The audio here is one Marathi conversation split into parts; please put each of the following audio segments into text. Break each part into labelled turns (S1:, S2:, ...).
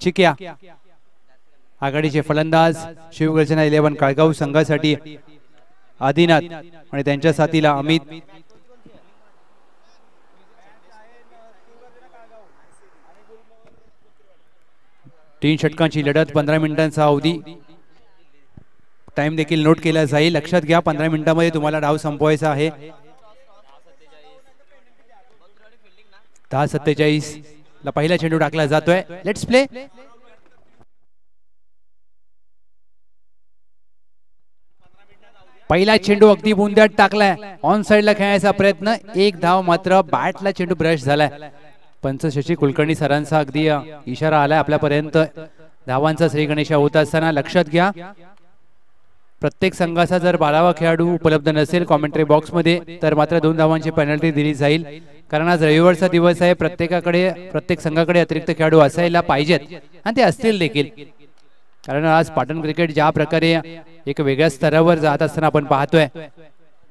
S1: चिक्या आघाडीचे फलंदाज शिवगर्जना 11 काळगाव संघासाठी आदिनाथ आणि त्यांच्या साथीला अमित. तीन षटकांची लढत 15 मिनिटांचा अवधी. टाइम देखील नोट केला जाईल. लक्षात घ्या 15 मिनिटांमध्ये तुम्हाला डाव संपवायचा आहे. 10:47 ला पहिला चेंडू टाकला जातोय. Let's play. पहिला चेंडू अगदी बुंद्यात टाकलाय. ऑन साइडला खेळण्याचा प्रयत्न. एक धाव मात्र. बॅटला चेंडू ब्रश झालाय. पंच शशी कुलकर्णी सरांचा अगदी इशारा आलाय आपल्यापर्यंत. धावांचा श्री गणेशा होत असताना लक्षात घ्या प्रत्येक संघाचा जर 12वा खेळाडू उपलब्ध नसेल कॉमेंट्री बॉक्स मध्ये तर मात्र 2 धावांची पेनल्टी दिली जाईल. कारण आज रविवारचा दिवस आहे. प्रत्येक संघाकडे अतिरिक्त खेळाडू असायला पाहिजेत आणि ते असतील देखील. कारण आज पाटण क्रिकेट ज्या प्रकारे एक वेगळ्या स्तरावर जात असताना आपण पाहतोय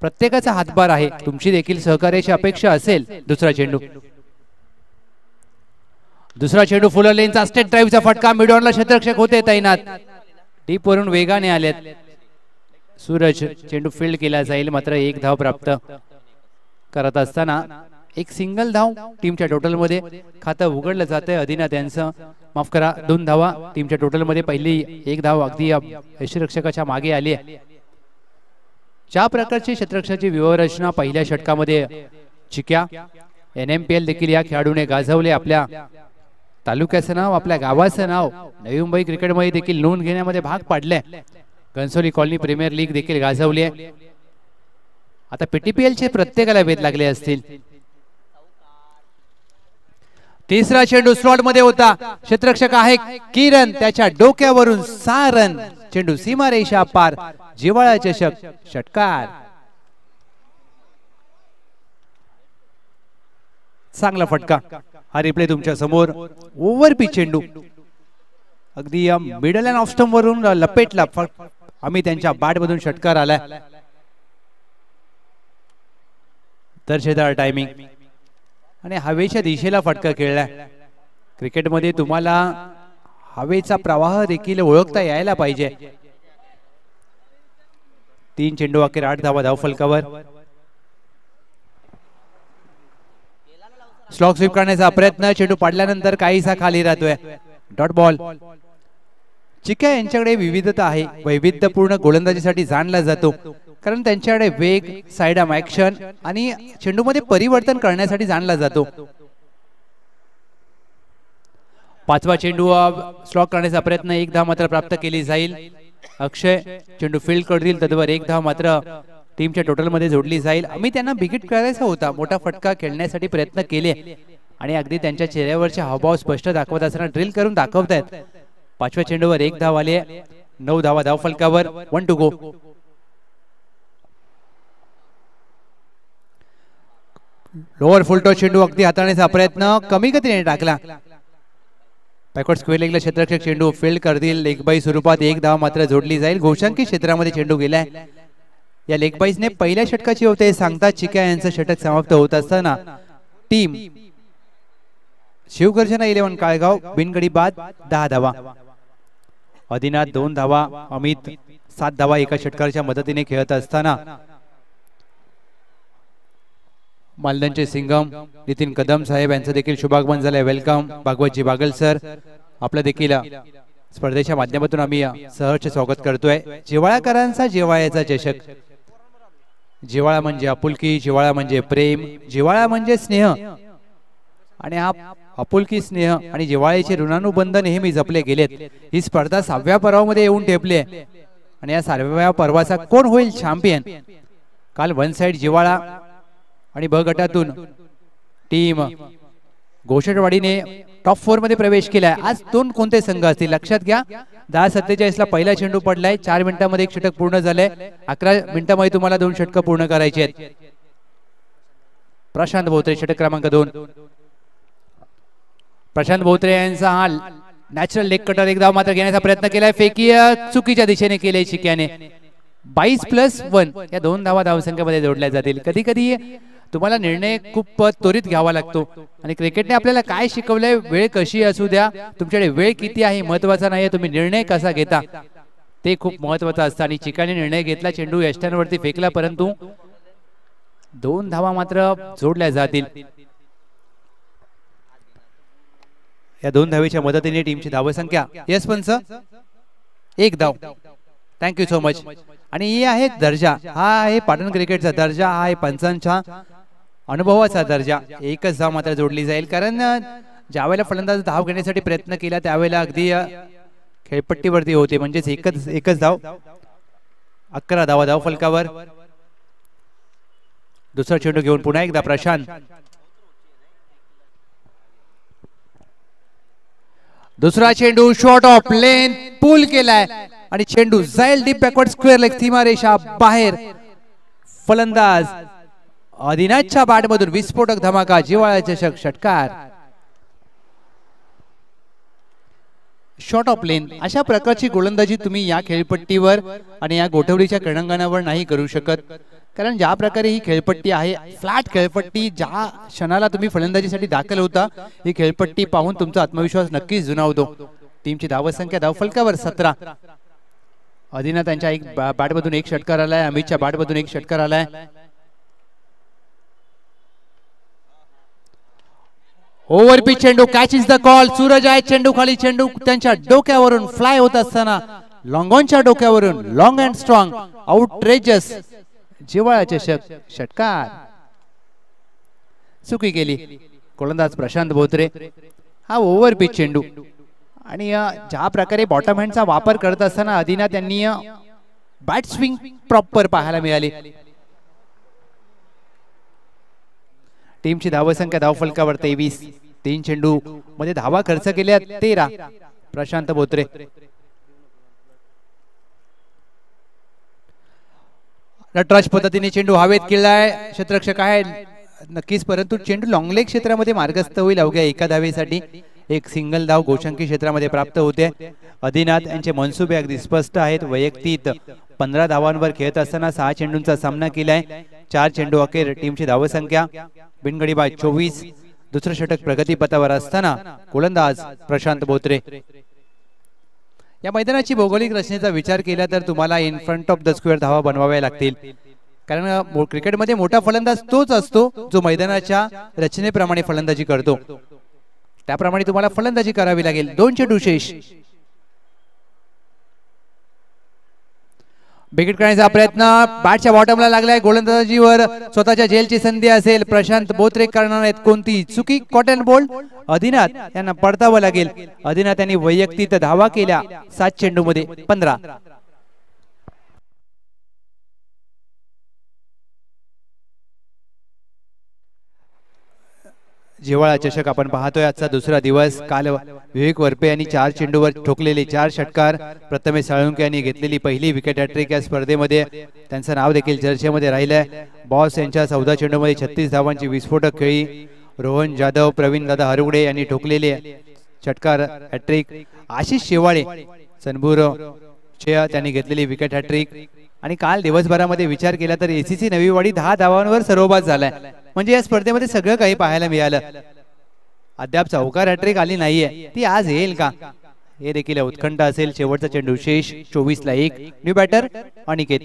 S1: प्रत्येकाचा हातभार आहे. तुमची देखील सहकार्याची अपेक्षा असेल. दुसरा चेंडू फुलर लेनचा स्टेट ड्राईव्हचा फटका. मिडऑनला क्षेत्ररक्षक होते तैनात. डीप वरून वेगाने आलेत. सूरज चेंडू फील्ड केला जाईल. मात्र एक धाव प्राप्त करत असताना एक सिंगल धाव टीमच्या टोटल मध्ये खातं उघडलं जातंय. आदिनाथ यांचं माफ करा 2 धावा टीमच्या टोटल मध्ये. पहिली एक धाव अगदी यष्टिरक्षकाच्या मागे आली आहे. ज्या प्रकारची क्षेत्ररक्षकाची व्यूहरचना पहिल्या षटकामध्ये चिक्या NMPL देखील या खेळाडूने गाजवले. आपल्या तालुक्याचं नाव आपल्या गावाचं नाव नवी मुंबई क्रिकेटमध्ये देखील नोंद घेण्यामध्ये भाग पाडले. घनसोली कॉलनी प्रीमियर लीग देखील गाजवली आहे. आता PTPL चे प्रत्येकाला वेध लागले असतील. तिसरा चेंडू स्लॉट मध्ये होता. क्षेत्ररक्षक आहे किरण. त्याच्या डोक्यावरून 6 रन. चेंडू सीमारेषा पार. जिव्हाळा चषक षटकार. चांगला फटका. हा रिप्ले तुमच्या समोर. ओव्हर पिच चेंडू अगदी मिडल अँड ऑफ स्टंप वरून लपेटला. आम्ही त्यांच्या बॅट मधून षटकार आलाय. दर्शेदार टायमिंग आणि हवेच्या दिशेला फटका खेळलाय. क्रिकेटमध्ये तुम्हाला हवेचा प्रवाह देखील ओळखता यायला पाहिजे. 3 चेंडू अखेर 8 धावा धावफलकावर. स्लॉग स्वीप करण्याचा प्रयत्न. चेंडू पडल्यानंतर काहीसा खाली राहतोय. Dot ball. चिक्या यांच्याकडे विविधता आहे. वैविध्यपूर्ण गोलंदाजीसाठी जाणला जातो कारण त्यांच्याकडे वेग, साइड आर्म ऍक्शन आणि चेंडूमध्ये परिवर्तन करण्यासाठी जाणला जातो. 5वा चेंडू स्लॉग करण्याचा प्रयत्न. एक धाव मात्र प्राप्त केली जाईल. अक्षय चेंडू फील्ड करतील. तद्वार एक धाव मात्र टीमच्या टोटल मध्ये जोडली जाईल. आम्ही त्यांना बिगिट करायचा होता. मोठा फटका खेळण्यासाठी प्रयत्न केले आणि अगदी त्यांच्या चेहऱ्यावरचे हावभाव स्पष्ट दाखवत असताना ड्रिल करून दाखवतायत. 5व्या चेंडूवर एक धाव आली. 9 धावा धावफलकावर. 1 टू गो. लोअर फुलटॉस चेंडू अगदी हाताळण्याचा प्रयत्न. कमी गतीने टाकला. बॅकवर्ड स्क्वेअर लेगला क्षेत्ररक्षक चेंडू फील्ड करतील. लेग बाय स्वरूपात एक धाव मात्र जोडली जाईल. घोषांकित क्षेत्रामध्ये चेंडू गेलाय. या लेग बाईजने पहिल्या षटकाची होते सांगता चिक्या यांचं षटक समाप्त होत असताना टीम शिवगर्जना 11 काळगाव बिनगडी बाद 10 धावा. आदिनाथ 2 धावा. अमित 7 धावा एका षटकाराच्या मदतीने खेळत असताना मालदनचे सिंगम नितीन कदम साहेब यांचं देखील शुभागमन झालंय. Welcome Bhagwatji Bagal sir. आपलं देखील स्पर्धेच्या माध्यमातून आम्ही सहर्ष स्वागत करतोय. जिव्हाळाकरांचा जिव्हाळ्याचा चषक. जिव्हाळा म्हणजे आपुलकी, जिव्हाळा म्हणजे प्रेम, जिव्हाळा म्हणजे स्नेह आणि हा आपुलकी, स्नेह आणि जिव्हाळ्याचे ऋणानुबंध नेहमी जपले गेलेत. ही स्पर्धा 6व्या पर्वामध्ये येऊन ठेपली आहे आणि या 6व्या पर्वाचा कोण होईल चॅम्पियन. काल 1 साइड जिव्हाळा आणि ब गटातून टीम घोषटवाडीने टॉप 4 मध्ये प्रवेश केलाय. आज 2 कोणते संघ असतील लक्षात घ्या. 10:47 ला पहिला चेंडू पडलाय. 4 मिनिटांमध्ये एक षटक पूर्ण झालंय. 11 मिनिटांमध्ये तुम्हाला 2 षटक पूर्ण करायचे आहेत. प्रशांत बोत्रे षटक क्रमांक 2. प्रशांत बोत्रे यांचा हा नॅचरल लेग कटर एक धाव मात्र घेण्याचा प्रयत्न केलाय. फेकी चुकीच्या दिशेने केले चिक्याने. 22+1 या 2 धावा धावसंख्येमध्ये जोडल्या जातील. कधी कधी तुम्हाला निर्णय खूप त्वरित घ्यावा लागतो आणि क्रिकेटने आपल्याला काय शिकवलंय, वेळ कशी असू द्या, तुमच्याकडे वेळ किती आहे महत्वाचा नाहीये, तुम्ही निर्णय कसा घेता ते खूप महत्वाचं असतं. आणि चिकाने निर्णय घेतला, चेंडू यष्ट्यांवरती फेकला, परंतु 2 धावा मात्र जोडल्या जातील. या 2 धावेच्या मदतीने टीमची धावसंख्या यस पंच 1 धाव. Thank you so much. आणि ही आहे दर्जा, हा आहे पाटण क्रिकेटचा दर्जा, हा आहे पंचांचा अनुभवाचा दर्जा. एकच धाव मात्र जोडली जाईल, कारण ज्यावेळेला फलंदाज धाव घेण्यासाठी प्रयत्न केला त्यावेळेला अगदी खेळपट्टीवरती होते, म्हणजेच एकच धाव. 11 धावा धाव फलकावर. दुसरा चेंडू घेऊन पुन्हा एकदा प्रशांत. दुसरा चेंडू शॉर्ट ऑफ लेन पूल केलाय आणि चेंडू जाईल डीप बॅकवर्ड स्क्वेअर लेग, सीमारेषा बाहेर. फलंदाज आदिनाथच्या बॅटमधून विस्फोटक धमाका, जिव्हाळ्याचे षटकार. शॉर्ट ऑफ लेन अशा प्रकारची गोलंदाजी तुम्ही या खेळपट्टीवर आणि या गोठवडीच्या क्रीडांगणावर नाही करू शकत, कारण ज्या प्रकारे ही खेळपट्टी आहे, फ्लॅट खेळपट्टी, ज्या क्षणाला तुम्ही फलंदाजीसाठी दाखल होता ही खेळपट्टी पाहून तुमचा आत्मविश्वास नक्कीच जुनावतो. टीमची धावसंख्या धावफलकावर 17. आदिनाथ यांच्या एक बॅटमधून एक षटकार आलाय, अमितच्या बॅटमधून एक षटकार आलाय. ओव्हर पिच चेंडू, catch is the call. Suraj आहे चेंडू खाली, चेंडू त्यांच्या डोक्यावरून फ्लाय होत असताना लॉंगॉनच्या डोक्यावरून लॉंग अँड स्ट्रॉंग आउटरेजस, जिव्हाळ्याचे षटकार. चुकी केली गोलंदाज प्रशांत बोत्रे. हा ओव्हर पिच चेंडू आणि ज्या प्रकारे बॉटम हँडचा वापर करत असताना आदिनाथ यांनी बॅट स्विंग प्रॉपर पाहायला मिळाली. टीमची धावसंख्या धावफलकावर 23. 3 चेंडू मध्ये धावा खर्च केल्या 13. प्रशांत बोत्रे. नटराज पद्धतीने चेंडू हवेत केलाय, क्षेत्ररक्षक आहे नक्कीच, परंतु चेंडू लॉंगलेग क्षेत्रामध्ये मार्गस्थ होईल. अवघ्या एका धावेसाठी एक सिंगल धाव गोशंकी क्षेत्रामध्ये प्राप्त होते. आदिनाथ यांचे मनसुबे अगदी स्पष्ट आहेत. वैयक्तिक 15 धावांवर खेळत असताना 6 चेंडूंचा सामना केलाय. 4 चेंडू अखेर टीमची धावसंख्या बिनगडीबाद 24. दुसरं षटक प्रगतीपथावर असताना गोलंदाज प्रशांत बोत्रे. या मैदानाची भौगोलिक रचनेचा विचार केला तर तुम्हाला in front of the square धावा बनवाव्या लागतील, कारण क्रिकेटमध्ये मोठा फलंदाज तोच असतो जो मैदानाच्या रचनेप्रमाणे फलंदाजी करतो. त्याप्रमाणे तुम्हाला फलंदाजी करावी लागेल. 2 चेंडू शेष. विकेट काढण्याचा प्रयत्न बॅटच्या बॉटमला लागलाय. गोलंदाजीवर स्वतःच्या झेलची संधी असेल. प्रशांत बोत्रे करणार आहेत कोणती चुकी. Cotton bold. आदिनाथ यांना पडतावं लागेल. आदिनाथ यांनी वैयक्तिक धावा केल्या 7 चेंडू मध्ये 15. जिव्हाळा चषक आपण पाहतोय आजचा दुसरा दिवस. काल विवेक वरपे यांनी 4 चेंडूवर ठोकलेले 4 षटकार. प्रथमेश साळुंके यांनी घेतलेली पहिली विकेट हॅट्रिक या स्पर्धेमध्ये. त्यांचं नाव देखील चर्चेमध्ये राहिलंय. बॉस यांच्या 14 चेंडूमध्ये 36 धावांची विस्फोटक खेळी. रोहन जाधव, प्रवीण दादा हरवडे यांनी ठोकलेले षटकार हॅट्रिक. आशिष शेवाळे सनबूर त्यांनी घेतलेली विकेट हॅट्रिक. आणि काल दिवसभरामध्ये विचार केला तर एसीसी नवीवाडी 10 धावांवर सर्वबाद झालाय, म्हणजे या स्पर्धेमध्ये सगळं काही पाहायला मिळालं. अद्याप चौकार हॅट्रिक आली नाहीये, ती आज येईल का हे देखील उत्कंठ असेल. शेवटचा चेंडू शेष 24 ला 1. New batter Aniket.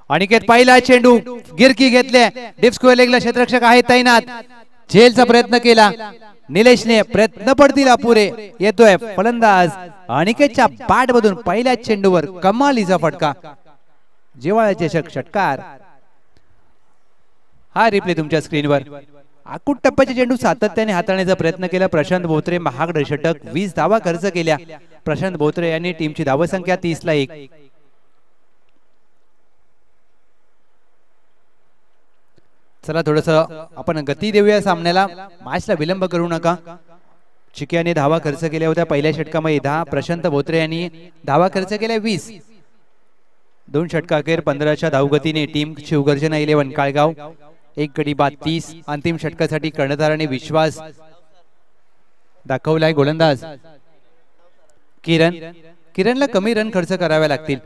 S1: अनिकेत पहिला चेंडू गिरकी घेतले. डीप स्क्वेअर लेगला क्षेत्ररक्षक आहे तैनात. झेलचा प्रयत्न केला निलेशने, प्रयत्न पडतील अपुरे. येतोय फलंदाज अनिकेतच्या बॅट मधून पहिल्या चेंडूवर कमालीचा फटका. जिव्हाळ्याचे षटकार. हा रिप्ले तुमच्या स्क्रीनवर. आकुट टप्प्याचे चेंडू सातत्याने हाताळण्याचा प्रयत्न केला प्रशांत बोत्रे. महागडे षटक. 20 धावा खर्च केल्या प्रशांत बोत्रे यांनी. टीमची धावसंख्या 30 ला 1. चला थोडस आपण गती देऊया सामन्याला. मॅचला विलंब करू नका. चिक्याने धावा खर्च केल्या होत्या पहिल्या षटकामध्ये 10. प्रशांत बोत्रे यांनी धावा खर्च केल्या 20. 2 षटका अखेर 15च्या धावगतीने टीम शिवगर्जना 11 काळगाव 1 गडी बाद 30. अंतिम षटकासाठी कर्णधाराने विश्वास दाखवलाय. गोलंदाज किरणला कमी रन खर्च करावे लागतील.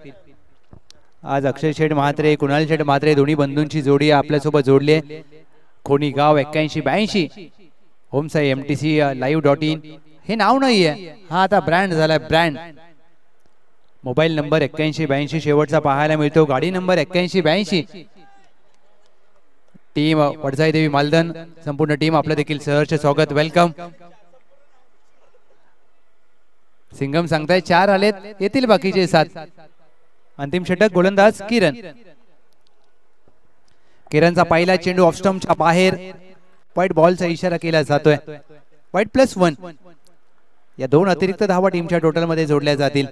S1: आज अक्षय शेठ म्हात्रे, कुणाल शेठ म्हात्रे दोन्ही बंधूंची जोडी आपल्यासोबत जोडली आहे. कोणी गाव 8182 होमसाई MTC live.in हे नाव नाहीये, हा आता ब्रँड झालाय ब्रँड. मोबाईल नंबर 8182 शेवटचा पाहायला मिळतो. गाडी नंबर 8182. टीम वडजाई देवी मालदन संपूर्ण टीम आपलं देखील सहर्ष स्वागत, वेलकम. सिंगम सांगताय 4 आलेत, येतील बाकीचे 7. अंतिम षटक गोलंदाज किरण. किरणचा पहिला चेंडू ऑफ स्टंपच्या बाहेर, व्हाईट बॉलचा इशारा केला जातोय. व्हाईट +1. या 2 अतिरिक्त धावा टीमच्या टोटल मध्ये जोडल्या जातील.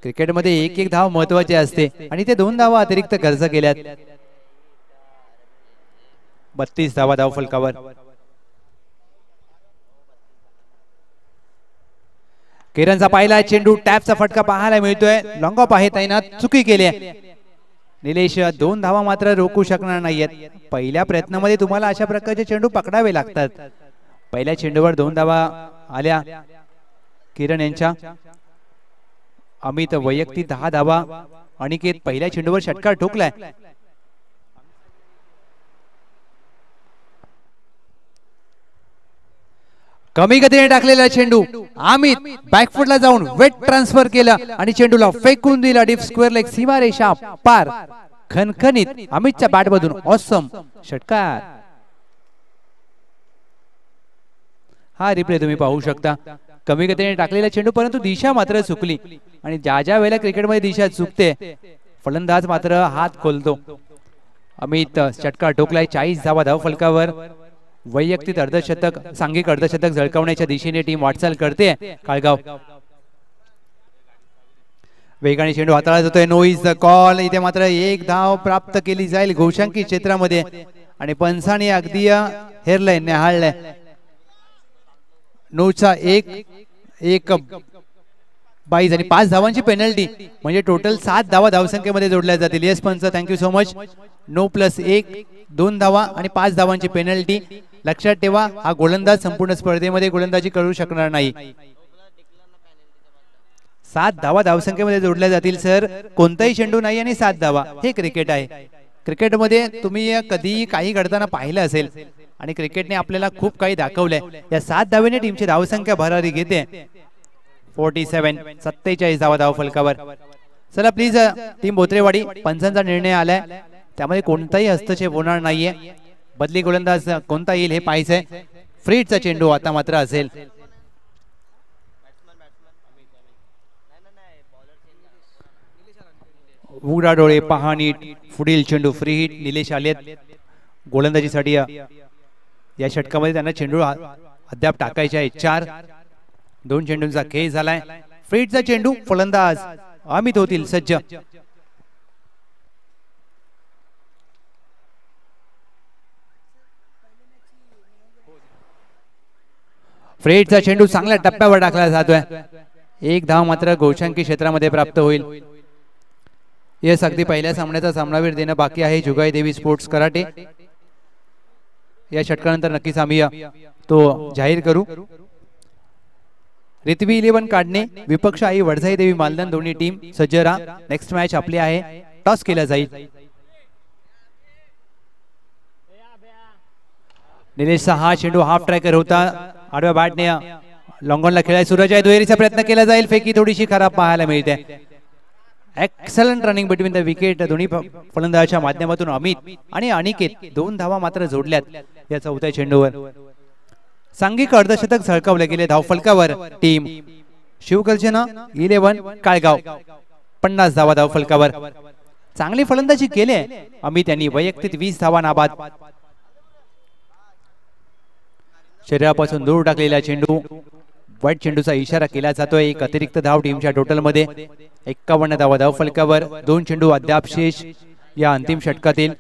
S1: क्रिकेटमध्ये एक धाव महत्वाची असते आणि ते 2 धावा अतिरिक्त खर्च केल्यात. 32 धावा धाव फलकावर. किरणचा पहिला चेंडू टॅपचा फटका पाहायला मिळतोय. लॉंग ऑफ आहे, तैनात चुकी केली आहे. निलेश 2 धावा मात्र रोखू शकणार नाहीयेत. पहिल्या प्रयत्नामध्ये तुम्हाला अशा प्रकारचे चेंडू पकडावे लागतात. पहिल्या चेंडूवर 2 धावा आल्या किरण यांच्या. अमित वैयक्तिक 10 धावा. अनिकेत पहिल्या चेंडूवर षटकार ठोकलाय. कमी गतीने टाकलेला चेंडू अमित बॅकफुटला जाऊन वेट ट्रान्सफर केला आणि चेंडूला फेकून दिला डीप स्क्वेअर लेग, सीमारेषा पार. खणखणीत अमितच्या बॅट मधून ऑसम षटकार. हा रिप्ले तुम्ही पाहू शकता. कमी गतीने टाकलेला चेंडू परंतु दिशा मात्र चुकली आणि ज्या वेळेला क्रिकेटमध्ये दिशा चुकते फलंदाज मात्र हात खोलतो. अमित षटकार ठोकलाय. 40 धावा धाव फलकावर. वैयक्तिक अर्धशतक, सांघिक अर्धशतक झळकावण्याच्या दिशेने टीम वाटचाल करते. काळगाव वेगाने चेंडू हाताळला जातोय. No is the call. इथे मात्र 1 धाव प्राप्त केली जाईल घोषांकित क्षेत्रामध्ये आणि पंचाने अगदी हेरलंय, निहाळलंय. नोचा 1 22 आणि 5 धावांची पेनल्टी म्हणजे टोटल 7 धावा धावसंख्येमध्ये जोडल्या जातील. येस पंच, थँक्यू सो मच. नो +1 2 धावा आणि 5 धावांची पेनल्टी. लक्षात ठेवा, हा गोलंदाज संपूर्ण स्पर्धेमध्ये गोलंदाजी करू शकणार नाही. 7 धावा धावसंख्येमध्ये जोडल्या जातील सर. कोणताही चेंडू नाही आणि 7 धावा. हे क्रिकेट आहे. क्रिकेटमध्ये तुम्ही कधी काही घडताना पाहिलं असेल आणि क्रिकेटने आपल्याला खूप काही दाखवलंय. या 7 धावेने टीमची धावसंख्या भरारी घेते. 47 धावा धाव फलकावर. चला प्लीज टीम बोत्रेवाडी, पंचांचा निर्णय आलाय त्यामध्ये कोणताही हस्तक्षेप होणार नाहीये. बदली गोलंदाज कोणता येईल हे पाहायचंय. फ्रीडचा चेंडू आता मात्र असेल. उघडा डोळे पहा नीट. पुढील चेंडू फ्री हिट. निलेश आलेत गोलंदाजीसाठी. या षटकामध्ये त्यांना चेंडू अद्याप टाकायचे आहे. 4 2 चेंडूंचा खेळ झालाय. फ्रीडचा चेंडू. फलंदाज अमित होतील सज्ज. फ्रेडचा चेंडू चांगल्या टप्प्यावर टाकला जातोय. 1 धाव मात्र घोषांकित क्षेत्रामध्ये प्राप्त होईल. येस, अगदी पहिल्या सामन्याचा सामनावीर देणं बाकी आहे. जुगाई देवी स्पोर्ट्स कराटे. या षटकानंतर नक्कीच आम्ही तो जाहीर करू. रितवी 11 काढणे. विपक्ष आई वडजाई देवी मालदन. दोन्ही टीम सज्ज राहा. नेक्स्ट मॅच आपली आहे. टॉस केला जाईल. निलेशचा हा चेंडू हाफ ट्रॅकर होता. आडव्या बॅटने लॉंगॉनला खेळाय. सूरज आहे दुहेरीचा प्रयत्न केला जाईल. फेकी थोडीशी खराब पाहायला मिळते. Excellent running between the wicket. दोन्ही फलंदाजाच्या माध्यमातून अमित आणि अनिकेत 2 धावा मात्र जोडल्यात या 4थ्या चेंडूवर. सांघिक अर्धशतक झळकावले गेले धाव फलकावर. टीम शिवगर्जना 11 काळगाव 50 धावा धाव फलकावर. चांगली फलंदाजी केली अमित यांनी. वैयक्तिक 20 धावा नाबाद. शरीरापासून दूर टाकलेला चेंडू. व्हाईट चेंडूचा इशारा केला जातोय. 1 अतिरिक्त धाव टीमच्या टोटल मध्ये. 51 धावा धाव फलकावर. 2 चेंडू अद्याप शेष या अंतिम षटकातील.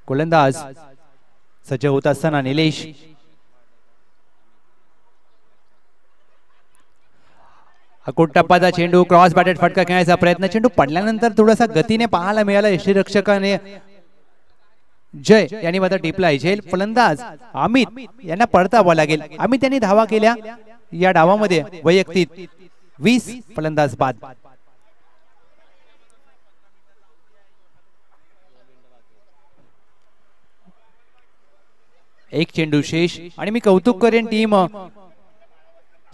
S1: गोलंदाज सज्ज होत असताना निलेश. टप्पाचा चेंडू. क्रॉस बॅटेड फटका खेळण्याचा प्रयत्न. चेंडू पडल्यानंतर थोडासा गतीने पाहायला मिळाला. यष्टीरक्षकाने जय यांनी मात्र टिपला. झेल फलंदाज अमित यांना पडतावा लागेल. अमित यांनी धावा केल्या या डावामध्ये. वैयक्तिक 20 फलंदाज बाद. एक चेंडू शेष आणि मी कौतुक करेन टीम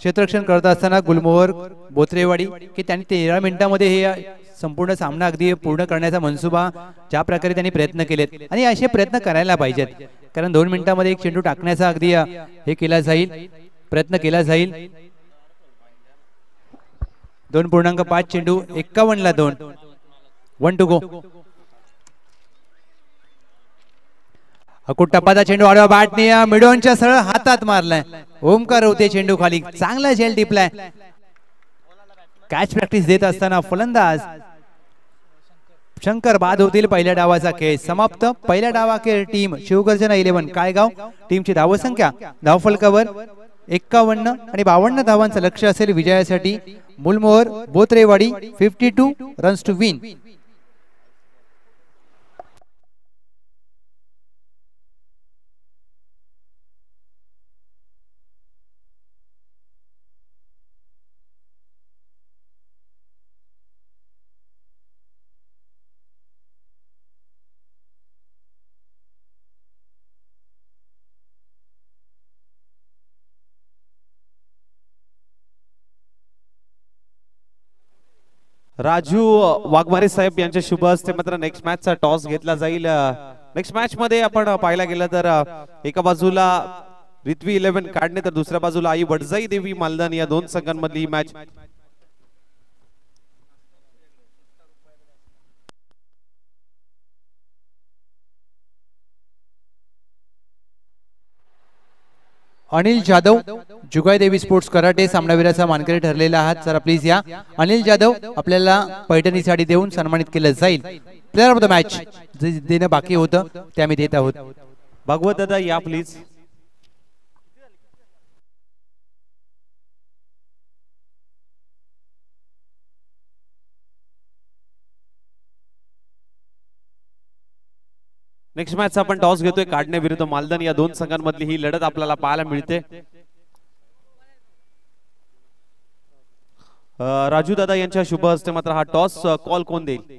S1: क्षेत्ररक्षण करत असताना गुलमोहर बोत्रेवाडी की त्यांनी 13 मिनिटांमध्ये हे संपूर्ण सामना अगदी पूर्ण करण्याचा मनसुबा ज्या प्रकारे त्यांनी प्रयत्न केलेत आणि असे प्रयत्न करायला पाहिजेत. कारण 2 मिनिटांमध्ये एक चेंडू टाकण्याचा अगदी हे केला जाईल, प्रयत्न केला जाईल. 2.5 चेंडू 51 ला 2. 1 टू गो. टप्पाचा चेंडू आडवा बॅटने मिडॉनच्या सरळ हातात मारलाय. ओमकार होते चेंडू खाली, चांगला झेल टिपलाय. कॅच प्रॅक्टिस देत असताना फलंदाज शंकर बाद होतील. पहिल्या डावाचा खेळ समाप्त. पहिल्या डावाखेर टीम शिवगर्जना 11 काळेगाव टीमची धावसंख्या धावफलकावर 51 आणि 52 धावांचं लक्ष असेल विजयासाठी. Mulmohar Botrewadi 52 runs to win.
S2: Raju Waghmare साहेब यांच्या शुभ हस्ते मात्र नेक्स्ट मॅच चा टॉस घेतला जाईल. नेक्स्ट मॅच मध्ये आपण पाहायला गेलं तर एका बाजूला रित्वी 11 काढणे तर दुसऱ्या बाजूला आई वडजाई देवी मालदान या दोन संघांमधली ही मॅच.
S1: अनिल जाधव जुगाई देवी स्पोर्ट्स कराटे सामनावीराचा मानकरी ठरलेला आहात. सर प्लीज या. अनिल जाधव आपल्याला पैठणी साडी देऊन सन्मानित केलं जाईल. प्लेअर ऑफ द मॅच जे देणं बाकी होतं ते आम्ही देत आहोत.
S2: भागवत दादा या प्लीज. नेक्स्ट मॅच आपण टॉस घेतोय काढणे विरुद्ध मालदान या दोन संघांमधली ही लढत आपल्याला पाहायला मिळते. राजू दादा यांच्या शुभ हस्ते मात्र हा टॉस कॉल कोण देईल?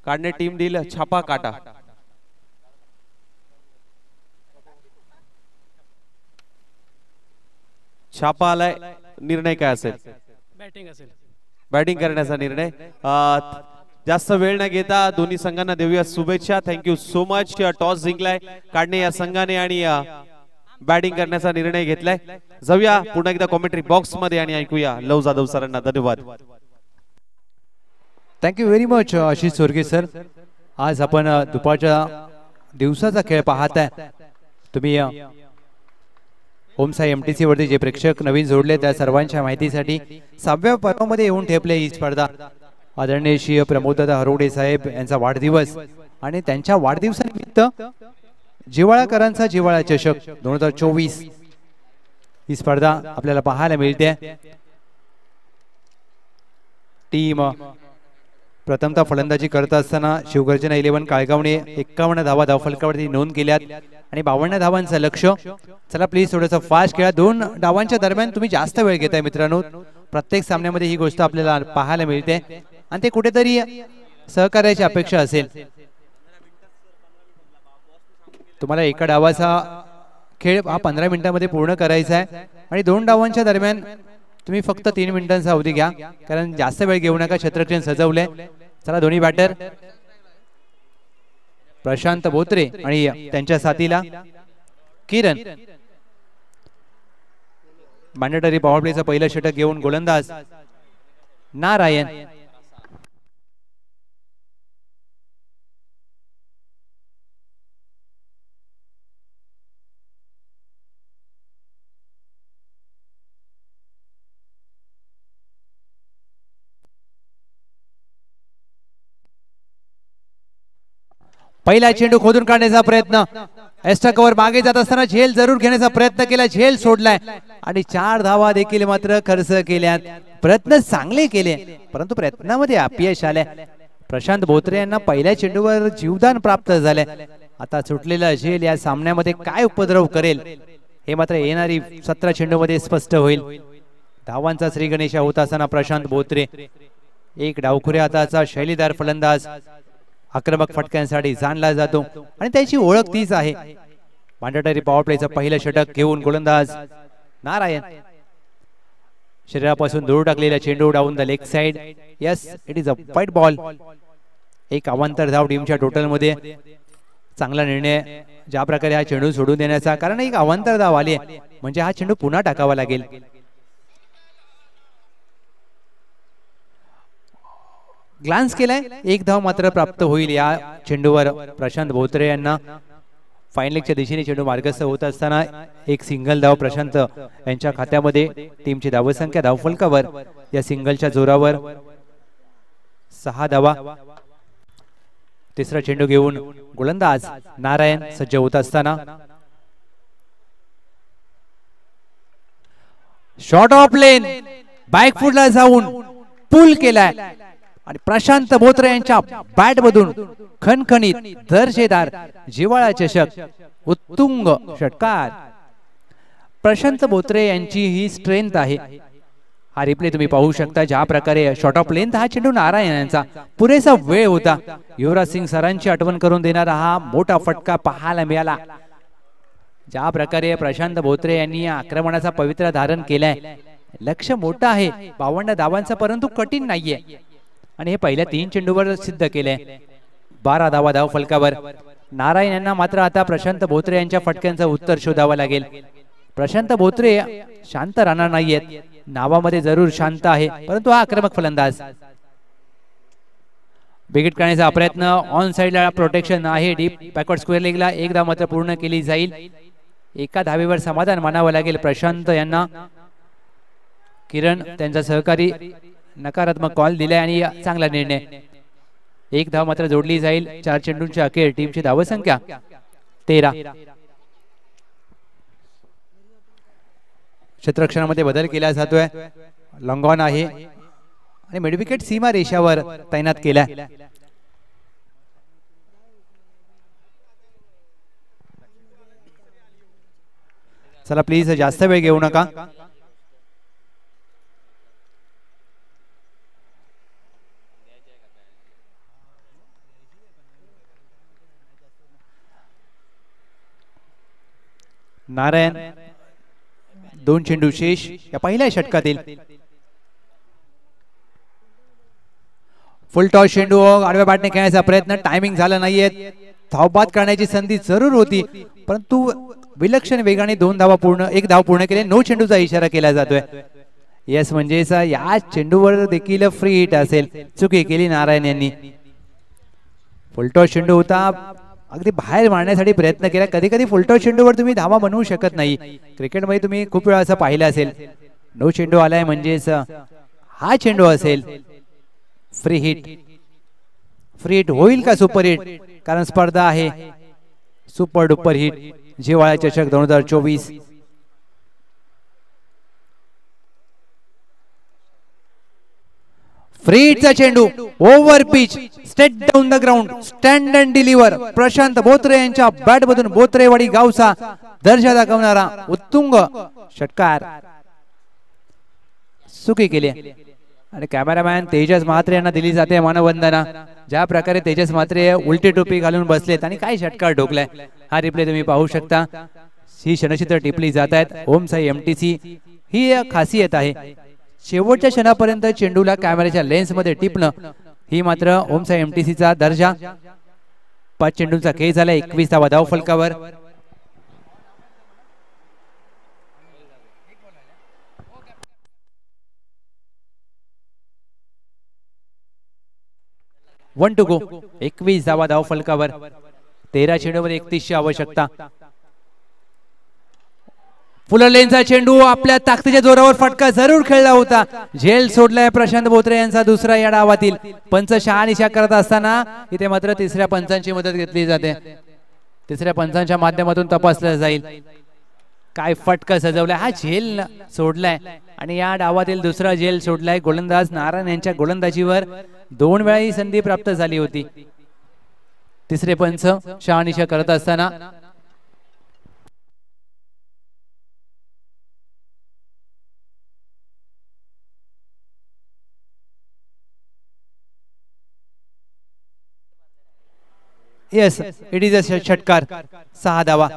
S2: काढणे टीम देईल छापा काटा. छापा आलाय. निर्णय काय असेल?
S3: बॅटिंग असेल.
S2: बॅटिंग करण्याचा निर्णय. जास्त वेळ न घेता दोन्ही संघांना देऊया शुभेच्छा. Thank you so much. टॉस जिंकलाय काढणे या संघाने आणि बॅटिंग करण्याचा निर्णय घेतलाय. जाऊया पुन्हा एकदा कॉमेंट्री बॉक्स मध्ये आणि ऐकूया लव जाधव सरांना. धन्यवाद.
S1: Thank you very much Ashish Sorge sir. आज आपण दुपारच्या दिवसाचा खेळ पाहताय. तुम्ही ओमसाई एमटीसी वरती जे प्रेक्षक नवीन जोडले त्या सर्वांच्या माहितीसाठी 6व्या पर्वामध्ये येऊन ठेपले ही स्पर्धा. आदरणीय श्री प्रमोददादा हरोडे साहेब यांचा वाढदिवस आणि त्यांच्या वाढदिवसानिमित्त जिव्हाळाकरांचा जिव्हाळा चषक 2024 ही स्पर्धा आपल्याला पाहायला मिळते. टीम प्रथमतः फलंदाजी करत असताना शिवगर्जना 11 काळगावने 51 धावा धावफलकावरती नोंद केल्यात आणि 52 धावांचं लक्ष. चला प्लीज थोडंसं फास्ट खेळा. 2 डावांच्या दरम्यान तुम्ही जास्त वेळ घेताय मित्रांनो. प्रत्येक सामन्यामध्ये ही गोष्ट आपल्याला पाहायला मिळते आणि ते कुठेतरी सहकार्याची अपेक्षा असेल. तुम्हाला एका डावाचा खेळ हा 15 मिनिटांमध्ये पूर्ण करायचा आहे आणि 2 डावांच्या दरम्यान तुम्ही फक्त 3 मिनिटांचा अवधी घ्या कारण जास्त वेळ घेऊ नका. क्षेत्ररक्षण सजवले. चला दोन्ही बॅटर प्रशांत बोत्रे आणि त्यांच्या साथीला किरण. मॅन्डेटरी पॉवर प्लेचं पहिलं षटक घेऊन गोलंदाज नारायण. पहिला चेंडू खोदून काढण्याचा प्रयत्न. एक्स्ट्रा कव्हर मागे जात असताना झेल जरूर घेण्याचा प्रयत्न केला. झेल सोडलाय आणि 4 धावा देखील मात्र खर्च केल्यात. प्रयत्न चांगले केले परंतु प्रयत्नामध्ये अपयश आले. प्रशांत बोत्रे यांना पहिल्या चेंडूवर जीवदान प्राप्त झाले. आता सुटलेला झेल या सामन्यामध्ये काय उपद्रव करेल हे मात्र येणारी 17 चेंडूमध्ये स्पष्ट होईल. धावांचा श्री गणेश होत असताना प्रशांत बोत्रे एक डावखुऱ्या हाताचा शैलीदार फलंदाज आक्रमक फटक्यांसाठी जाणला जातो आणि त्याची ओळख तीच आहे. मांडटरी पॉवर प्लेचं पहिलं षटक घेऊन गोलंदाज नारायण शरीरापासून दूर टाकलेला चेंडू down the leg side. Yes, it is a वाईट बॉल. एक अवांतर धाव टीमच्या टोटल मध्ये. चांगला निर्णय ज्या प्रकारे हा चेंडू सोडून देण्याचा, कारण एक अवांतर धाव आली म्हणजे हा चेंडू पुन्हा टाकावा लागेल. ग्लान्स केलाय, एक धाव मात्र प्राप्त होईल या चेंडूवर प्रशांत बोत्रे यांना. फाईन लेगच्या दिशेने चेंडू मार्गस्थ होत असताना एक सिंगल धाव प्रशांत यांच्या खात्यामध्ये. टीमची धावसंख्या धावफलकावर या सिंगलच्या जोरावर 6 धावा. तिसरा चेंडू घेऊन गोलंदाज नारायण सज्ज होत असताना शॉर्ट ऑफ लेन बॅकफुटला जाऊन पुल केलाय आणि प्रशांत बोत्रे यांच्या बॅट मधून खणखणीत दर्जेदार जिव्हाळा चषक उत्तुंग षटकार. प्रशांत बोत्रे यांची ही स्ट्रेंथ आहे. हा रिप्ले तुम्ही पाहू शकता ज्या प्रकारे शॉर्ट ऑफ लेंथ हा चेंडू नारायण यांचा पुरेसा वेळ होता. युवराज सिंग सरांची आठवण करून देणारा हा मोठा फटका पाहायला मिळाला. ज्या प्रकारे प्रशांत बोत्रे यांनी आक्रमणाचा पवित्रा धारण केलाय. लक्ष मोठं आहे 52 धावांचा, परंतु कठीण नाहीये आणि हे पहिल्या 3 चेंडूवर सिद्ध केले. 12 धावा धाव फलकावर. नारायण यांना मात्र आता प्रशांत बोत्रे यांच्या फटक्यांचं उत्तर शोधावं लागेल. प्रशांत बोत्रे शांत राहणार नाहीयेत. नावामध्ये जरूर शांत आहे, परंतु हा आक्रमक फलंदाज. बिगिट करण्याचा प्रयत्न, ऑन साइडला प्रोटेक्शन आहे डीप बॅकवर्ड स्क्वेअर लेगला. एक धाव मात्र पूर्ण केली जाईल. एका धावेवर समाधान मानावं लागेल प्रशांत यांना. किरण त्यांचा सहकारी नकारात्मक कॉल दिलाय आणि चांगला निर्णय. एक धाव मात्र जोडली जाईल. 4 चेंडूंच्या अखेर टीमची धावसंख्या 13. क्षेत्ररक्षणामध्ये बदल केला जातोय. लॉंग ऑन आहे आणि मिड विकेट सीमा रेषावर तैनात केलाय. चला प्लीज जास्त वेळ घेऊ नका. नारायण 2 चेंडू शेष या पहिल्या षटकातील. फुल टॉस चेंडू आडव्या बॅटने खेळण्याचा प्रयत्न, टायमिंग झाला नाहीये. धावबाद करण्याची संधी जरूर होती, परंतु विलक्षण वेगाने 2 धावा पूर्ण, 1 धाव पूर्ण केले. 9 चेंडूचा इशारा केला जातोय. यस, म्हणजे या चेंडूवर देखील फ्री हिट असेल. चुकी केली नारायण यांनी. फुलटॉस चेंडू होता, अगदी बाहेर मारण्यासाठी प्रयत्न केला. कधी कधी फुलटॉस चेंडूवर तुम्ही धावा बनवू शकत नाही. क्रिकेटमध्ये तुम्ही खूप वेळा असं पाहिलं असेल. 9 चेंडू आलाय म्हणजेच हा चेंडू असेल फ्री हिट. फ्री हिट होईल का सुपर हिट? कारण स्पर्धा आहे सुपर डुपर हिट जिव्हाळा चषक 2024. फ्री हिटचा चेंडू over pitch straight down the ground, stand and deliver. Prashant Botre यांच्या बॅट मधून बोत्रेवाडी गावचा दर्जा दाखवणारा उत्तुंग षटकार. चुकी केली आणि कॅमेरामॅन तेजस म्हात्रे यांना दिली जाते मानवंदना. ज्या प्रकारे तेजस म्हात्रे उलटी टोपी घालून बसलेत आणि काय षटकार ठोकलाय. हा रिप्ले तुम्ही पाहू शकता. ही क्षणचित्र टिपली जात आहेत. ओम साई एमटीसी ही खासियत आहे. शेवटच्या क्षणापर्यंत चेंडूला कॅमेऱ्याच्या लेन्स मध्ये टिपणं ही मात्र ओम साई एमटीसीचा दर्जा. 5 चेंडूंचा खेळ झाला. 21 धावा धाव फलकावर. One to go. 21 धावा धाव फलकावर. 13 चेंडूमध्ये 31ची आवश्यकता. फुलर लेनचा चेंडू आपल्या ताकदीच्या जोरावर फटका जरूर खेळला होता. झेल सोडलाय प्रशांत बोत्रे यांचा दुसरा या डावातील. पंच शहानिशा करत असताना इथे मात्र तिसऱ्या पंचांची मदत घेतली जाते. तिसऱ्या पंचांच्या माध्यमातून तपासलं जाईल काय फटका सजवलाय. हा झेल सोडलाय आणि या डावातील दुसरा झेल सोडलाय. गोलंदाज नारायण यांच्या गोलंदाजीवर 2 वेळा ही संधी प्राप्त झाली होती. तिसरे पंच शहानिशा करत असताना येस, इट इज अ षटकार. 6 धावा.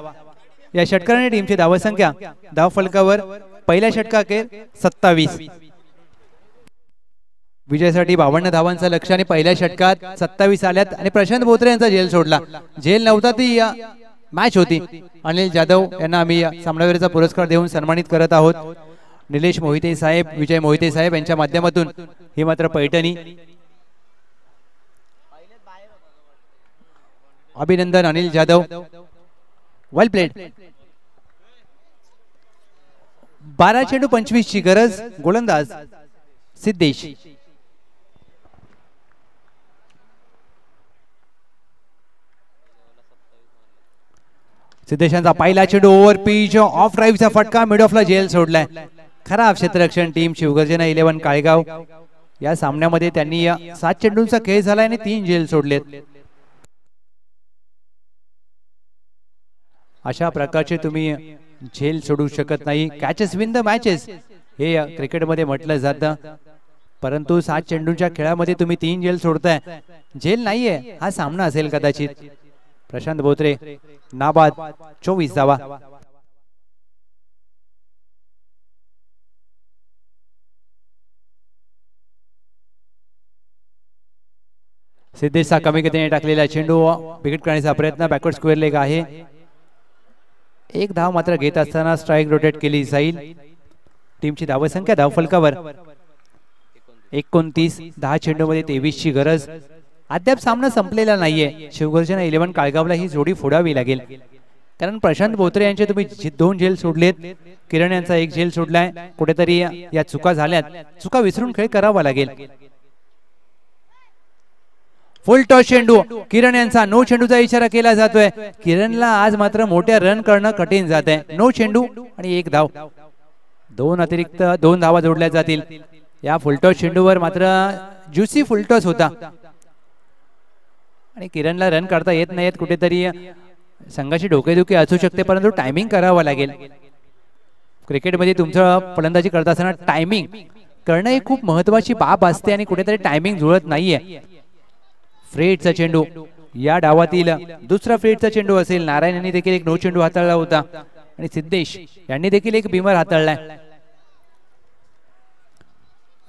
S1: या षटकाराने टीमची धावसंख्या धाव फलकावर पहिल्या षटकाखेर 27. विजयासाठी 52 धावांचं लक्ष्य आणि पहिल्या षटकात 27 आल्यात आणि प्रशांत बोत्रे यांचा झेल सोडला. झेल नव्हता ती या मॅच होती. अनिल जाधव यांना आम्ही सामनावीराचा पुरस्कार देऊन सन्मानित करत आहोत. निलेश मोहिते साहेब, विजय मोहिते साहेब यांच्या माध्यमातून ही मात्र पैठणी. अभिनंदन अनिल जाधव, वेल प्लेड. 12 चेंडू 25 ची गरज. गोलंदाज सिद्धेश. सिद्धेशांचा पहिला चेंडू ओव्हर पिच ऑफ ड्राईव्हचा फटका, मिड ऑफला झेल सोडलाय. खराब क्षेत्ररक्षण टीम शिवगर्जना 11 काळेगाव. या सामन्यामध्ये त्यांनी 7 चेंडूंचा खेळ झाला आणि 3 झेल सोडलेत. अशा प्रकारचे तुम्ही झेल सोडू शकत नाही. कॅचेस विन द मॅचेस हे क्रिकेटमध्ये म्हटलं जातं, परंतु 7 चेंडूंच्या खेळामध्ये तुम्ही 3 झेल सोडताय. झेल नाहीये हा सामना असेल कदाचित. प्रशांत बोत्रे नाबाद 24 धावा. सिद्धेशचा कमी गतीने टाकलेला चेंडू विकेट करण्याचा प्रयत्न. बॅकवर्ड स्क्वेअर लेग आहे. एक धाव मात्र घेत असताना स्ट्राईक रोटेट केली जाईल. टीमची धावसंख्या धाव फलकावर 29. 10 चेंडूमध्ये 23 ची गरज. अद्याप सामना संपलेला नाहीये. शिवगर्जना 11 काळगावला ही जोडी फोडावी लागेल, कारण प्रशांत बोत्रे यांचे तुम्ही 2 झेल सोडलेत. किरण यांचा 1 झेल सोडलाय. कुठेतरी या चुका झाल्यात. चुका विसरून खेळ करावा लागेल. फुल टॉस चेंडू. किरण यांचा नो चेंडूचा इशारा केला जातोय. किरणला आज मात्र मोठ्या रन करणं कठीण जात आहे. नो चेंडू आणि 1 धाव. 2 अतिरिक्त 2 धावा जोडल्या जातील. या फुलटॉस चेंडूवर मात्र ज्युसी फुलटॉस होता आणि किरणला रन करता येत नाहीत. कुठेतरी संघाची डोकेदुखी असू शकते, परंतु टायमिंग करावं लागेल. क्रिकेटमध्ये तुमचं फलंदाजी करत असताना टायमिंग करणं ही खूप महत्वाची बाब असते आणि कुठेतरी टायमिंग जुळत नाहीये. फ्रेडचा चेंडू. या डावातील दुसरा फ्रेडचा चेंडू असेल. नारायण यांनी देखील 1 नो चेंडू हाताळला होता आणि सिद्धेश यांनी देखील 1 बिमर हाताळलाय.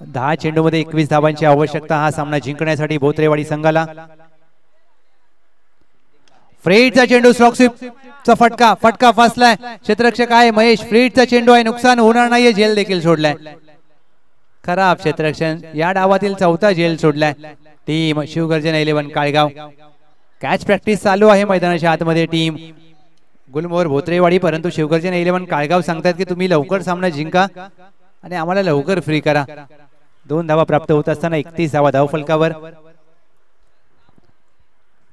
S1: 10 चेंडूमध्ये 21 धावांची आवश्यकता हा सामना जिंकण्यासाठी बोत्रेवाडी संघाला. फ्रेडचा चेंडू स्ट्रोक स्वीपचा फटका फसलाय. क्षेत्ररक्षक आहे महेश. फ्रेडचा चेंडू आहे, नुकसान होणार नाहीये. झेल देखील सोडलाय. खराब क्षेत्ररक्षण. या डावातील 4था झेल सोडलाय. Team Shivgarjana 11 Kalgaon. Catch practice चालू आहे मैदानाच्या आतमध्ये. टीम गुलमोहर बोत्रेवाडी, परंतु शिवगर्जना 11 काळगाव सांगतात की तुम्ही लवकर सामना जिंका आणि आम्हाला लवकर फ्री करा. 2 धावा प्राप्त होत असताना 31 धावा धाव फलकावर.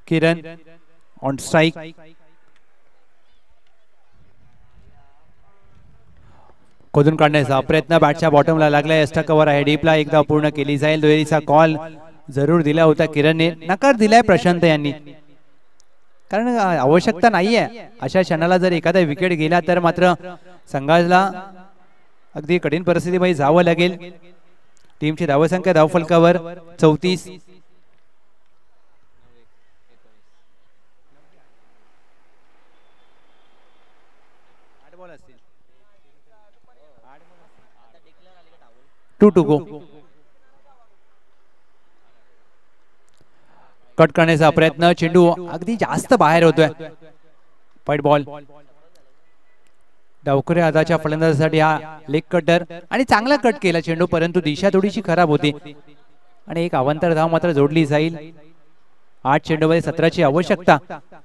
S1: किरण ऑन स्ट्राइक. खोदून काढण्याचा प्रयत्न. बॅटच्या बॉटमला लागलाय. एक्स्ट्रा कव्हर आहे. डीपला 1 धाव पूर्ण केली जाईल. दुहेरीचा कॉल जरूर दिला होता किरणने. नकार दिलाय प्रशांत यांनी, कारण आवश्यकता नाहीये. अशा क्षणाला जर एखादा विकेट गेला तर मात्र संघाला अगदी कठीण परिस्थितीमध्ये जावं लागेल. टीमची धावसंख्या धाव फलकावर 34. To go. कट करण्याचा प्रयत्न. चेंडू अगदी जास्त बाहेर होतोय. वाईट बॉल. डावखुऱ्या हाताच्या फलंदाजासाठी हा लेग कटर आणि चांगला कट केला चेंडू, परंतु दिशा थोडीशी खराब होती आणि 1 अवांतर धाव मात्र जोडली जाईल. 8 चेंडूमध्ये 17 ची आवश्यकता.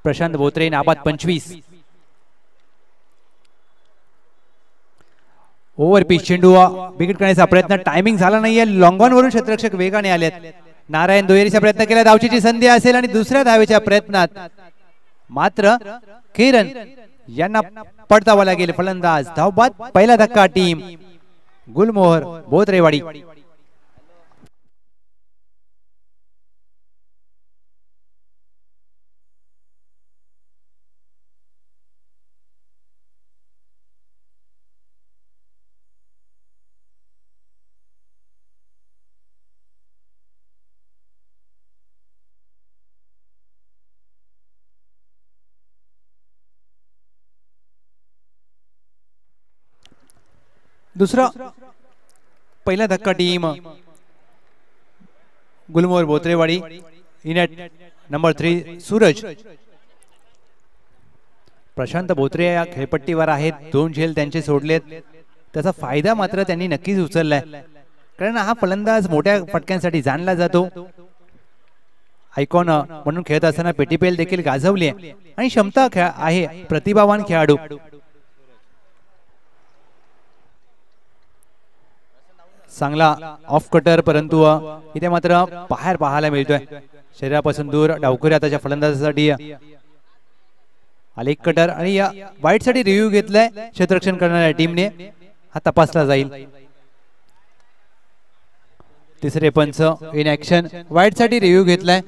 S1: प्रशांत बोत्रे नाबाद 25. ओव्हर पिच चेंडू विकेट करण्याचा प्रयत्न. टायमिंग झाला नाहीये. लॉंग ऑन वरून क्षेत्ररक्षक वेगाने आलेत. नारायण दुहेरीचा प्रयत्न केला. धावचीची संधी असेल आणि दुसऱ्या धावेच्या प्रयत्नात मात्र किरण यांना पडतावा लागेल. फलंदाज धावबाद. पहिला धक्का टीम गुलमोहर बोत्रेवाडी. दुसरा पहिला धक्का टीम गुलमोहर बोत्रेवाडी इनेट नंबर 3 सूरज. प्रशांत बोत्रे या खेळपट्टीवर आहेत. 2 झेल त्यांचे सोडलेत. त्याचा फायदा मात्र त्यांनी नक्कीच उचललाय, कारण हा फलंदाज मोठ्या फटक्यांसाठी जाणला जातो. आयकॉन म्हणून खेळत असताना पेटीपेल देखील गाजवली आणि क्षमता आहे. प्रतिभावान खेळाडू. चांगला ऑफ कटर, परंतु इथे मात्र बाहेर पाहायला मिळतोय. शरीरापासून दूर डावखुरी आताच्या फलंदाजासाठी आले एक कटर आणि या वाईट साठी रिव्ह्यू घेतलाय क्षेत्ररक्षण करणाऱ्या टीमने. हा तपासला जाईल. तिसरे पंच इन ऍक्शन. वाईट साठी रिव्ह्यू घेतलाय.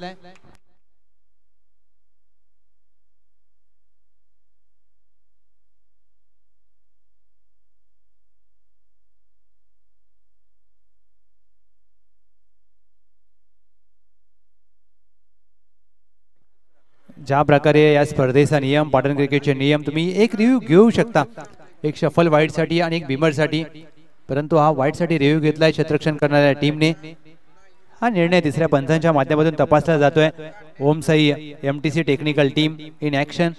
S1: ज्या प्रकारे या स्पर्धेचा नियम, पॉटन क्रिकेटचे नियम, तुम्ही एक रिव्ह्यू घेऊ शकता, एक शफल वाईट साठी आणि एक बिमर साठी, परंतु हा वाईट साठी रिव्ह्यू घेतलाय क्षेत्ररक्षण करणाऱ्या टीमने. हा निर्णय तिसऱ्या पंचांच्या माध्यमातून तपासला जातोय. Om Sai MTC technical team in action.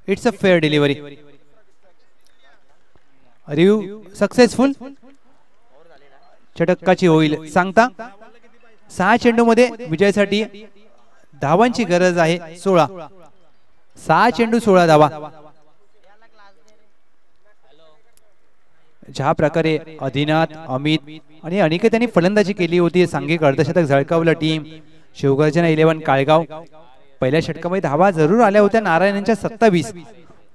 S1: It's a fair delivery. Review successful. षटकाची होईल सांगता. 6 चेंडू मध्ये विजयासाठी धावांची गरज आहे 16. 6 चेंडू 16 धावा. ज्या प्रकारे अधिनाथ, अमित आणि अनिकेत यांनी फलंदाजी केली होती, सांघिक अर्धशतक झळकावलं टीम शिवगर्जना 11 काळगाव. पहिल्या षटकामध्ये धावा जरूर आल्या होत्या नारायण यांच्या 27,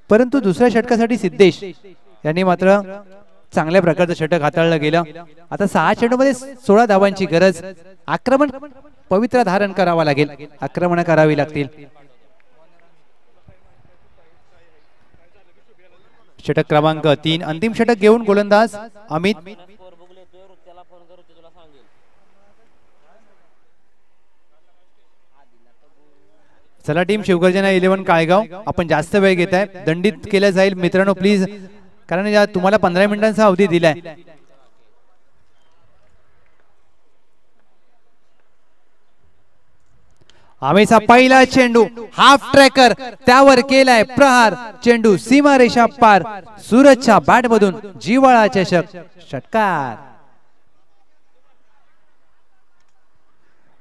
S1: परंतु दुसऱ्या षटकासाठी सिद्धेश यांनी मात्र चांगल्या प्रकारचं षटक हाताळलं गेलं. आता 6 चेंडूमध्ये 16 धावांची गरज. आक्रमण पवित्र धारण करावा लागेल. आक्रमण करावी लागतील. षटक क्रमांक 3 अंतिम षटक घेऊन गोलंदाज अमित. चला टीम शिवगर्जना 11 काळगाव, आपण जास्त वेळ घेताय, दंडित केलं जाईल मित्रांनो प्लीज, कारण या तुम्हाला 15 मिनिटांचा अवधी दिलाय. आमेचा पहिला चेंडू हाफ ट्रॅकर, त्यावर केलाय प्रहार. चेंडू सीमारेषा पार. सूरजच्या बॅट मधून जिव्हाळा चषक. षटकार.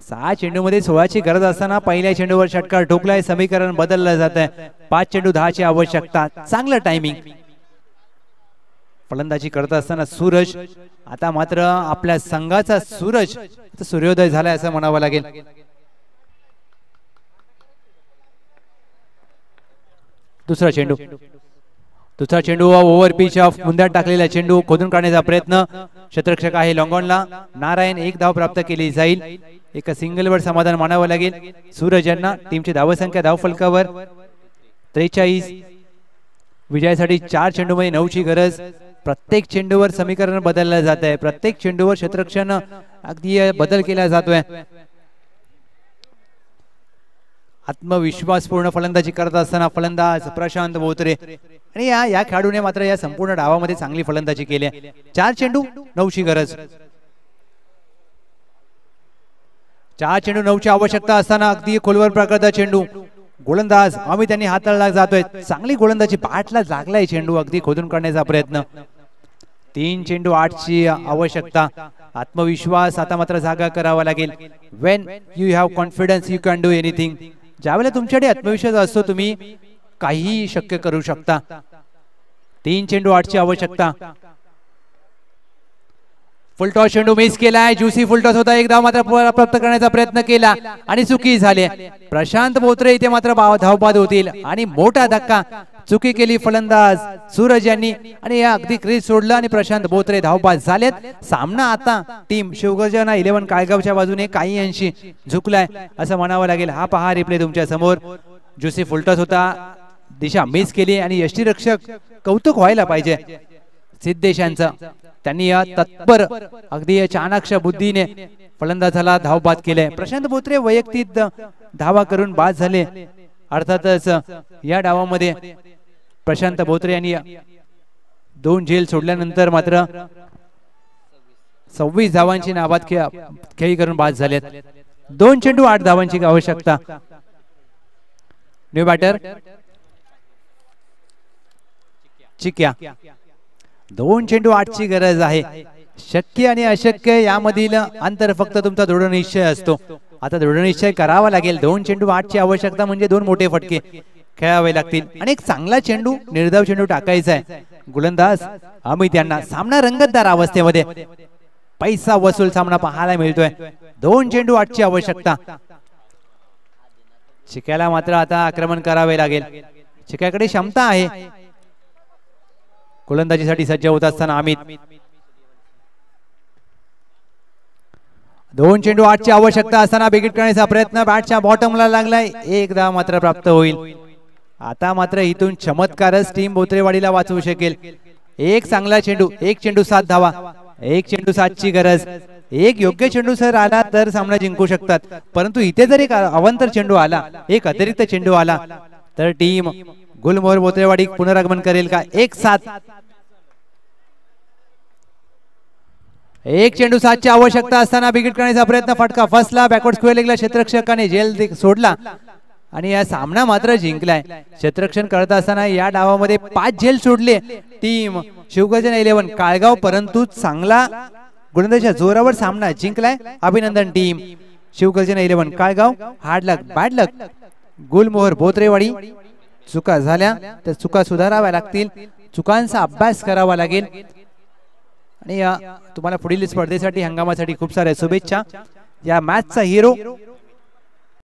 S1: 6 चेंडू मध्ये 16ची गरज असताना पहिल्या चेंडूवर षटकार ठोकलाय. समीकरण बदललं जात आहे. 5 चेंडू 10ची आवश्यकता. चांगलं टायमिंग. फलंदाजी करत असताना सूरज, आता मात्र आपल्या संघाचा सूरज सूर्योदय झालाय असं म्हणावं लागेल. दुसरा चेंडू ओव्हर पिच ऑफ मुंद्यात टाकलेला चेंडू खोदून काढण्याचा प्रयत्न. क्षेत्ररक्षक आहे लॉंगॉनला. नारायण 1 धाव प्राप्त केली जाईल. एका सिंगलवर समाधान मानावं लागेल सूरज यांना. टीमची धावसंख्या धावफलकावर 43. विजयासाठी 4 चेंडूमध्ये 9ची गरज. प्रत्येक चेंडूवर समीकरण बदललं जात आहे. प्रत्येक चेंडूवर क्षेत्ररक्षण अगदी बदल केला जातोय. आत्मविश्वासपूर्ण फलंदाजी करत असताना फलंदाज प्रशांत बोत्रे आणि या खेळाडूने मात्र या संपूर्ण डावामध्ये चांगली फलंदाजी केली. 4 चेंडू 9ची गरज. 4 चेंडू 9ची आवश्यकता असताना अगदी खोलवर प्रकारचा चेंडू गोलंदाज अमित यांनी हाताळला जातोय. चांगली गोलंदाजी, बॅटला लागलाय चेंडू, अगदी खोदून काढण्याचा प्रयत्न. 3 चेंडू 8ची आवश्यकता. आत्मविश्वास आता मात्र जागा करावा लागेल. Wien you have confidence you can do anything. ज्यावेळेला तुमच्याकडे आत्मविश्वास असतो तुम्ही काही शक्य करू शकता. 3 चेंडू 8ची आवश्यकता. फुलटॉस चेंडू मिस केलाय. ज्युसी फुलटॉस होता. 1 धाव मात्र प्राप्त करण्याचा प्रयत्न केला आणि चुकी झाली. प्रशांत बोत्रे इथे मात्र धावबाद होतील आणि मोठा धक्का. चुकी केली फलंदाज सूरज यांनी आणि या अगदी क्रीज सोडलं आणि प्रशांत बोत्रे धावबाद झालेत. सामना आता टीम शिवगर्जना 11 काळगावच्या बाजूने काही अंशी झुकलाय असं म्हणावं लागेल. हा पहा रिप्ले तुमच्या समोर. ज्युसी फुलटॉस होता, दिशा मिस केली आणि यष्टीरक्षक कौतुक व्हायला पाहिजे सिद्धेशांचं. त्यांनी या तत्पर अगदी चाणाक्ष बुद्धीने फलंदाजाला धावबाद केले. प्रशांत बोत्रे वैयक्तिक धावा करून बाद झाले. अर्थातच या डावामध्ये प्रशांत बोत्रे यांनी 2 झेल सोडल्यानंतर मात्र 26 धावांची नाबाद खेळी करून बाद झालेत. 2 चेंडू 8 धावांची आवश्यकता. न्यू बॅटर चिक्या. 2 चेंडू 8 ची गरज आहे. शक्य आणि अशक्य यामधील अंतर फक्त तुमचा दृढ निश्चय असतो. आता दृढ निश्चय करावा लागेल. 2 चेंडू 8 ची आवश्यकता म्हणजे 2 मोठे फटके खेळावे लागतील आणि एक चांगला चेंडू निर्धाव चेंडू टाकायचा आहे. गोलंदाज अमित यांना सामना रंगतदार अवस्थेमध्ये पैसा वसूल सामना पाहायला मिळतोय. 2 चेंडू 8 ची आवश्यकता. चिक्याला मात्र आता आक्रमण करावे लागेल. चिक्याकडे क्षमता आहे. गोलंदाजीसाठी सज्ज होत असताना अमित. 2 चेंडू 8 ची आवश्यकता असताना बिगिट करण्याचा प्रयत्न बॅटच्या बॉटमला लागलाय. एकदा मात्र प्राप्त होईल. आता मात्र इथून चमत्कारच टीम बोत्रेवाडीला वाचवू शकेल. एक चांगला चेंडू, 1 चेंडू 7 धावा, 1 चेंडू 7 ची गरज. एक योग्य चेंडू सर आला तर सामना जिंकू शकतात, परंतु इथे जर एक अवांतर चेंडू आला, एक अतिरिक्त चेंडू आला तर टीम गुलमोहर बोत्रेवाडी पुनरागमन करेल का? 1-7. 1 चेंडू 7 ची आवश्यकता असताना बिगिट करण्याचा प्रयत्न, फटका फसला. बॅकवर्ड स्क्वेअर लेगला क्षेत्ररक्षकाने झेल सोडला आणि या सामना मात्र जिंकलाय. क्षेत्ररक्षण करत असताना या डावामध्ये 5 झेल सोडले टीम शिवगर्जन 11 काळगाव, परंतु चांगला गोलंदाजीच्या जोरावर सामना जिंकलाय. अभिनंदन टीम शिवगर्जन 11 काळगाव. हार्ड लक बॅड लक गुलमोहर बोत्रेवाडी. चुका झाल्या तर चुका सुधाराव्या लागतील, चुकांचा अभ्यास करावा लागेल आणि तुम्हाला पुढील स्पर्धेसाठी हंगामासाठी खूप साऱ्या शुभेच्छा. या मॅचचा हिरो